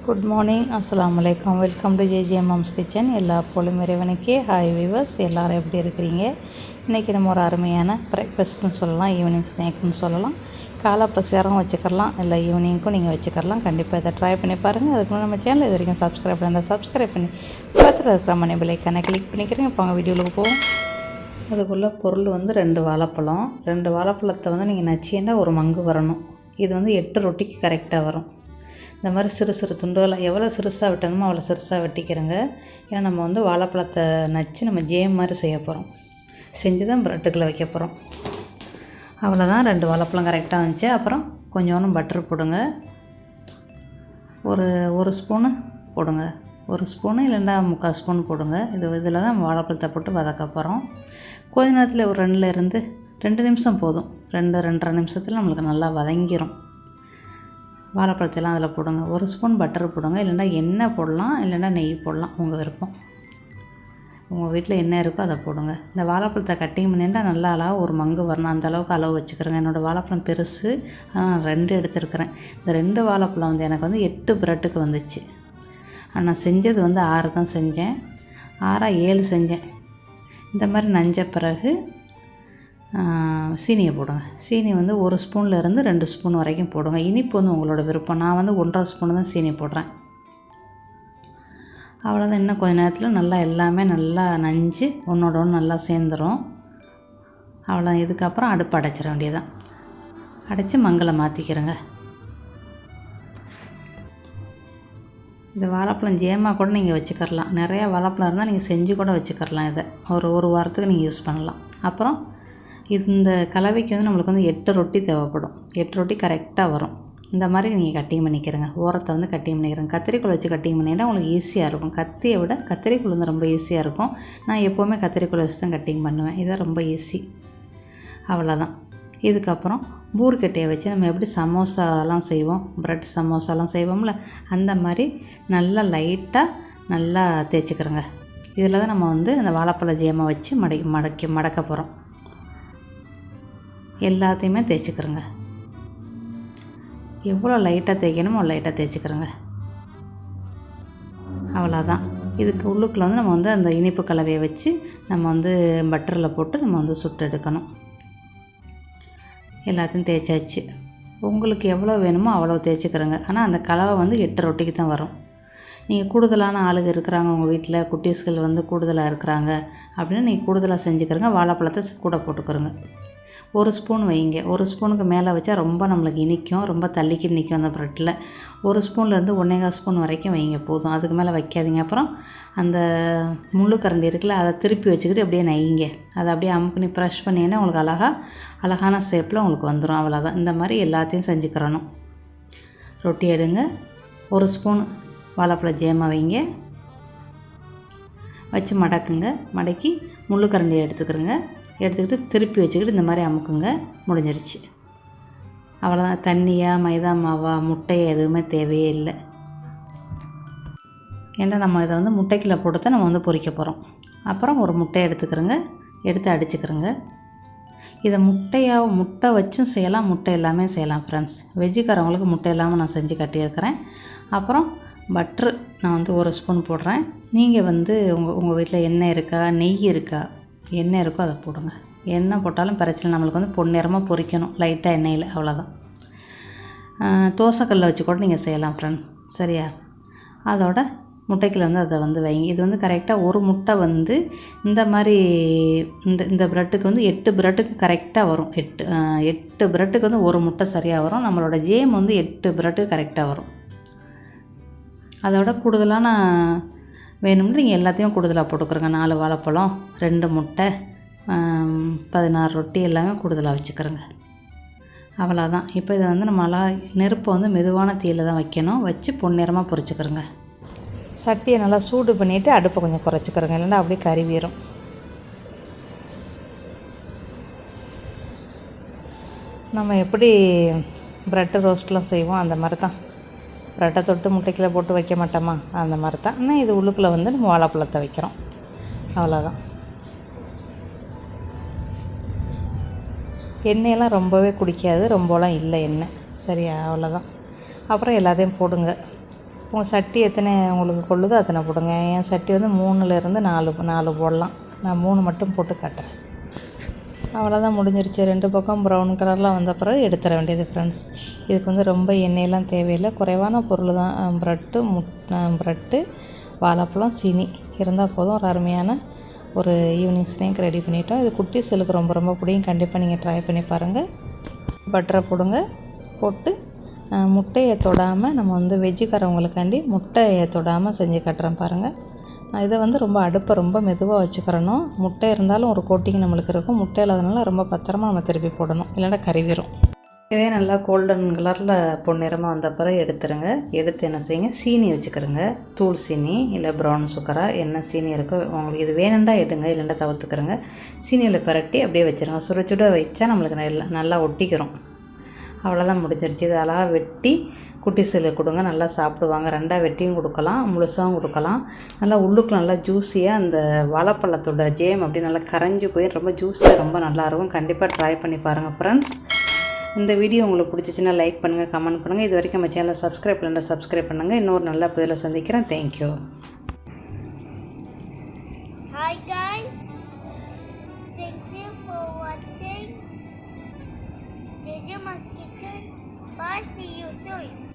Good morning, அஸ்ஸலாமு அலைக்கும். Welcome to J moms kitchen. எல்லா போலும் இறைவனுக்கே. ஹாய் வீவர்ஸ், எல்லோரும் எப்படி இருக்கிறீங்க? இன்றைக்கி நம்ம ஒரு அருமையான பிரேக்ஃபாஸ்ட்னு சொல்லலாம், ஈவினிங் ஸ்நாக்னு சொல்லலாம். காலை பசியாரம் வச்சுக்கலாம், இல்லை ஈவினிங்க்கும் நீங்கள் வச்சுக்கலாம். கண்டிப்பாக இதை ட்ரை பண்ணி பாருங்கள். அதுக்கு நம்ம சேனல் இது வரைக்கும் சப்ஸ்கிரைப் பண்ணால் சப்ஸ்கிரைப் பண்ணி பக்கத்தில் இருக்கிற மணி பெல்லைக்கான கிளிக் பண்ணிக்கிறேன். இப்போ அவங்க வீடியோவுக்கு போவோம். அதுக்குள்ளே பொருள் 2 வாழைப்பழம். 2 வாழைப்பழத்தை நீங்கள் நச்சின்னா ஒரு மங்கு வரணும். இது 8 ரொட்டிக்கு கரெக்டாக வரும். இந்த மாதிரி சிறு சிறு துண்டுகளாக எவ்வளோ சிறுசாக வெட்டணுமோ அவ்வளோ சிறுசாக வெட்டிக்கிறோங்க. ஏன்னா நம்ம வாழைப்பழத்தை நச்சு நம்ம ஜேம் மாதிரி செய்ய போகிறோம். செஞ்சு தான் ப்ரெட்டுக்குள்ளே வைக்க போகிறோம். அவ்வளோதான். 2 வாழைப்பழம் கரெக்டாக வந்துச்சு. அப்புறம் கொஞ்சோண்டு பட்டர் போடுங்க. ஒரு ஸ்பூனு போடுங்க. 1 ஸ்பூனு இல்லைன்னா 3/4 ஸ்பூன் போடுங்க. இதில் தான் வாழைப்பழத்தை போட்டு வதக்க போகிறோம். கொஞ்ச நேரத்தில் ஒரு 2 நிமிஷம் போதும். 2-2.5 நிமிஷத்தில் நம்மளுக்கு நல்லா வதங்கிடும். வாழைப்பழத்தெல்லாம் அதில் போடுங்க. 1 ஸ்பூன் பட்டர் போடுங்க. இல்லைன்னா எண்ணெய் போடலாம், இல்லைன்னா நெய் போடலாம், உங்கள் விருப்பம். உங்கள் வீட்டில் என்ன இருக்கோ அதை போடுங்க. இந்த வாழைப்பழத்தை கட்டிங் பண்ணிட்டா நல்லா அளவு ஒரு மங்கு வரணும். அந்தளவுக்கு அளவு வச்சுக்கிறேங்க. என்னோடய வாழைப்பழம் பெருசு, ஆனால் 2 எடுத்துருக்கிறேன். இந்த 2 வாழைப்பழம் எனக்கு 8 ப்ரெட்டுக்கு வந்துச்சு. நான் செஞ்சது 6 தான் செஞ்சேன். 6 7 செஞ்சேன். இந்த மாதிரி நஞ்ச பிறகு சீனியை போடுங்க. சீனி 1 ஸ்பூன்லேருந்து 2 ஸ்பூன் வரைக்கும் போடுங்க. இனிப்பு உங்களோட விருப்பம். நான் 1.5 ஸ்பூன் தான் சீனி போடுறேன். அவ்வளோதான். இன்னும் கொஞ்சம் நேரத்தில் நல்லா எல்லாமே நல்லா நஞ்சு ஒன்றோட ஒன்று நல்லா சேர்ந்துடும். அவ்வளோதான். இதுக்கப்புறம் அடுப்பு அடைச்சிட வேண்டியதான். அடைச்சி மங்களை மாற்றிக்கிறேங்க. இந்த வாழைப்பழம் ஜேமாக கூட நீங்கள் வச்சுக்கரலாம். நிறையா வாழைப்பழம் இருந்தால் நீங்கள் செஞ்சு கூட வச்சுக்கரலாம். இதை ஒரு வாரத்துக்கு நீங்கள் யூஸ் பண்ணலாம். அப்புறம் இந்த கலவைக்கு நம்மளுக்கு 8 ரொட்டி தேவைப்படும். 8 ரொட்டி கரெக்டாக வரும். இந்த மாதிரி நீங்கள் கட்டிங் பண்ணிக்கிறங்க. ஓரத்தை கட்டிங் பண்ணிக்கிறேங்க. கத்திரிக்கோல் வச்சு கட்டிங் பண்ணிங்கன்னா உங்களுக்கு ஈஸியாக இருக்கும். கத்தியை விட கத்திரிக்கோல் ரொம்ப ஈஸியாக இருக்கும். நான் எப்போவுமே கத்திரிக்கோல் வச்சு தான் கட்டிங் பண்ணுவேன். இதான் ரொம்ப ஈஸி. அவ்வளோதான். இதுக்கப்புறம் பூர்க்கட்டையை வச்சு நம்ம எப்படி சமோசாலாம் செய்வோம், ப்ரெட் சமோசாலாம் செய்வோம்ல, அந்த மாதிரி நல்லா லைட்டாக நல்லா தேய்ச்சிக்கிறோங்க. இதில் தான் நம்ம அந்த வாழைப்பழ ஜேமை வச்சு மடக்க போகிறோம். எல்லாத்தையுமே தேய்ச்சிக்கிறோங்க. எவ்வளோ லைட்டாக தேய்க்கணுமோ லைட்டாக தேய்ச்சிக்கிறோங்க. அவ்வளோதான். இதுக்கு உள்ளுக்குள்ள நம்ம அந்த இனிப்பு கலவையை வச்சு நம்ம பட்டரில் போட்டு நம்ம சுட்டு எடுக்கணும். எல்லாத்தையும் தேய்ச்சாச்சு. உங்களுக்கு எவ்வளோ வேணுமோ அவ்வளோ தேய்ச்சிக்கிறோங்க. ஆனால் அந்த கலவை 8 ரொட்டிக்கு தான் வரும். நீங்கள் கூடுதலான ஆளுங்க இருக்கிறாங்க உங்கள் வீட்டில், குட்டீஸ்கள் கூடுதலாக இருக்கிறாங்க அப்படின்னா நீங்கள் கூடுதலாக செஞ்சுக்கிறங்க. வாழைப்பழத்தை கூட போட்டுக்கிறோங்க. 1 ஸ்பூன் வைங்க. 1 ஸ்பூனுக்கு மேலே வச்சா ரொம்ப நம்மளுக்கு இனிக்கும், ரொம்ப தள்ளிக்கு நிற்கும் அந்த ப்ரெட்டில். 1 ஸ்பூன்லேருந்து 1.25 ஸ்பூன் வரைக்கும் வைங்க போதும். அதுக்கு மேலே வைக்காதீங்க. அப்புறம் அந்த முள்ளு கரண்டி இருக்குல்ல, அதை திருப்பி வச்சுக்கிட்டு அப்படியே நைங்க. அதை அப்படியே அமுக்குனி ப்ரெஷ் பண்ணிங்கன்னா உங்களுக்கு அழகான ஷேப்பில் உங்களுக்கு வந்துடும். அவ்வளோதான். இந்த மாதிரி எல்லாத்தையும் செஞ்சுக்கிறணும். ரொட்டி எடுங்க. 1 ஸ்பூன் வாழைப்பழ ஜேமை வைங்க. வச்சு மடக்குங்க. மடக்கி முள்ளு கரண்டியை எடுத்துக்கிறோங்க. எடுத்துக்கிட்டு திருப்பி வச்சுக்கிட்டு இந்த மாதிரி அமுக்குங்க. முடிஞ்சிருச்சு. அவ்வளோதான். தண்ணியா, மைதா மாவா, முட்டையை எதுவுமே தேவையே இல்லை. ஏன்னா நம்ம இதை முட்டைக்குள்ளே போட்டு தான் நம்ம பொரிக்க போகிறோம். அப்புறம் ஒரு முட்டையை எடுத்துக்கிறோங்க. எடுத்து அடிச்சுக்கிறோங்க. இதை முட்டை வச்சும் செய்யலாம், முட்டை எல்லாமே செய்யலாம் ஃப்ரெண்ட்ஸ். வெஜ்ஜுக்காரவங்களுக்கு முட்டை இல்லாமல் நான் செஞ்சு கட்டியிருக்கிறேன். அப்புறம் பட்ரு நான் 1 ஸ்பூன் போடுறேன். நீங்கள் உங்கள் வீட்டில் எண்ணெய் இருக்கா, நெய் இருக்கா, எண்ணெய் இருக்கோ அதை போடுங்க. எண்ணெய் போட்டாலும் பிரச்சனை. நம்மளுக்கு பொன்னிறமாக பொரிக்கணும் லைட்டாக எண்ணெயில். அவ்வளோதான். தோசைக்கல்லில் வச்சு கூட நீங்கள் செய்யலாம் ஃப்ரெண்ட்ஸ். சரியா? அதோட முட்டைக்கில் அதை வைங்க. இது கரெக்டாக ஒரு முட்டை இந்த மாதிரி இந்த ப்ரெட்டுக்கு 8 ப்ரெட்டுக்கு கரெக்டாக வரும். 8 ப்ரெட்டுக்கு ஒரு முட்டை சரியாக வரும். நம்மளோட ஜேம் 8 ப்ரெட்டுக்கு கரெக்டாக வரும். அதோட கூடுதலான வேணும்னு நீங்கள் எல்லாத்தையும் கூடுதலாக போட்டுக்கிறோங்க. 4 வாழைப்பழம், 2 முட்டை, 16 ரொட்டி எல்லாமே கூடுதலாக வச்சுக்கிறோங்க. அவ்வளோதான். இப்போ இதை நம்ம நெருப்பை மெதுவான தீயில் தான் வைக்கணும். வச்சு பொன்னிறமாக பொரிச்சுக்கிறோங்க. சட்டியை நல்லா சூடு பண்ணிவிட்டு அடுப்பை கொஞ்சம் குறைச்சிக்கிறோங்க. இல்லைன்னா அப்படியே கறிவீரும். நம்ம எப்படி ப்ரெட்டு ரோஸ்ட்லாம் செய்வோம் அந்த மாதிரி தான். ப்ரெட்டை தொட்டு முட்டைக்கில் போட்டு வைக்க மாட்டோமா, அந்த மாதிரி தான். ஆனால் இது உள்ளுக்குள்ளே நம்ம வாழைப்பழத்தை வைக்கிறோம். அவ்வளோதான். எண்ணெயெல்லாம் ரொம்பவே குடிக்காது, ரொம்பலாம் இல்லை எண்ணெய். சரியா? அவ்வளோதான். அப்புறம் எல்லாத்தையும் போடுங்க. உங்கள் சட்டி எத்தனை உங்களுக்கு கொள்ளுதோ அத்தனை போடுங்க. என் சட்டி வந்து 3லேருந்து 4 போடலாம். நான் 3 மட்டும் போட்டு காட்டுறேன். அவ்வளோதான், முடிஞ்சிருச்சு. 2 பக்கம் ப்ரௌன் கலரில் வந்த பிறகு எடுத்துட வேண்டியது ஃப்ரெண்ட்ஸ். இதுக்கு வந்து ரொம்ப எண்ணெயெல்லாம் தேவையில்லை, குறைவான பொருள் தான். ப்ரெட்டு, வாழைப்பழம், சீனி இருந்தால் போதும். ஒரு அருமையான ஒரு ஈவினிங் ஸ்நாக் ரெடி பண்ணிட்டோம். இது குட்டீஸ்களுக்கு ரொம்ப ரொம்ப பிடிக்கும். கண்டிப்பாக நீங்கள் ட்ரை பண்ணி பாருங்கள். பட்டரை போடுங்க. போட்டு முட்டையை தொடாமல் நம்ம வந்து வெஜ்ஜுக்காரவங்களுக்காண்டி முட்டையை தொடாமல் செஞ்சு காட்டுறேன் பாருங்கள். இதை வந்து ரொம்ப அடுப்பை ரொம்ப மெதுவாக வச்சுக்கிறணும். முட்டை இருந்தாலும் ஒரு கோட்டிங் நம்மளுக்கு இருக்கும். முட்டை இல்லாதனால ரொம்ப பத்திரமா நம்ம திருப்பி போடணும், இல்லைன்னா கறிவிடும். இதே நல்லா கோல்டன் கலரில் பொன்னிறமாக வந்த பிறகு எடுத்துருங்க. எடுத்து என்ன செய்யுங்க, சீனி வச்சுக்கிறோங்க. தூள் சீனி இல்லை ப்ரௌன் சுகராக என்ன சீனி இருக்கோ உங்களுக்கு இது வேணுண்டா எடுங்க, இல்லைண்டா தவிர்த்துக்கிறோங்க. சீனியில் பிரட்டி அப்படியே வச்சுருங்க. சுட வச்சா நம்மளுக்கு நல்லா ஒட்டிக்கிறோம். அவ்வளோதான், முடிஞ்சிருச்சு. இது அழகாக வெட்டி குட்டீஸுக்கு கொடுங்க, நல்லா சாப்பிடுவாங்க. 2ஆக வெட்டியும் கொடுக்கலாம், முழுசாகவும் கொடுக்கலாம். நல்லா உள்ளுக்கு நல்லா ஜூஸியாக அந்த வாழைப்பழத்தோட ஜேம் அப்படி நல்லா கரைஞ்சி போய் ரொம்ப ஜூஸியாக ரொம்ப நல்லாயிருக்கும். கண்டிப்பாக ட்ரை பண்ணி பாருங்கள் ஃப்ரெண்ட்ஸ். இந்த வீடியோ உங்களுக்கு பிடிச்சிச்சின்னா லைக் பண்ணுங்கள், கமெண்ட் பண்ணுங்கள். இது வரைக்கும் நம்ம சேனலை சப்ஸ்கிரைப் பண்ணால் சப்ஸ்கிரைப் பண்ணுங்கள். இன்னொரு நல்ல பதிவில் சந்திக்கிறேன். Thank you. Hi guys, thank you for watching JJ Mom's Kitchen. Bye, see you soon.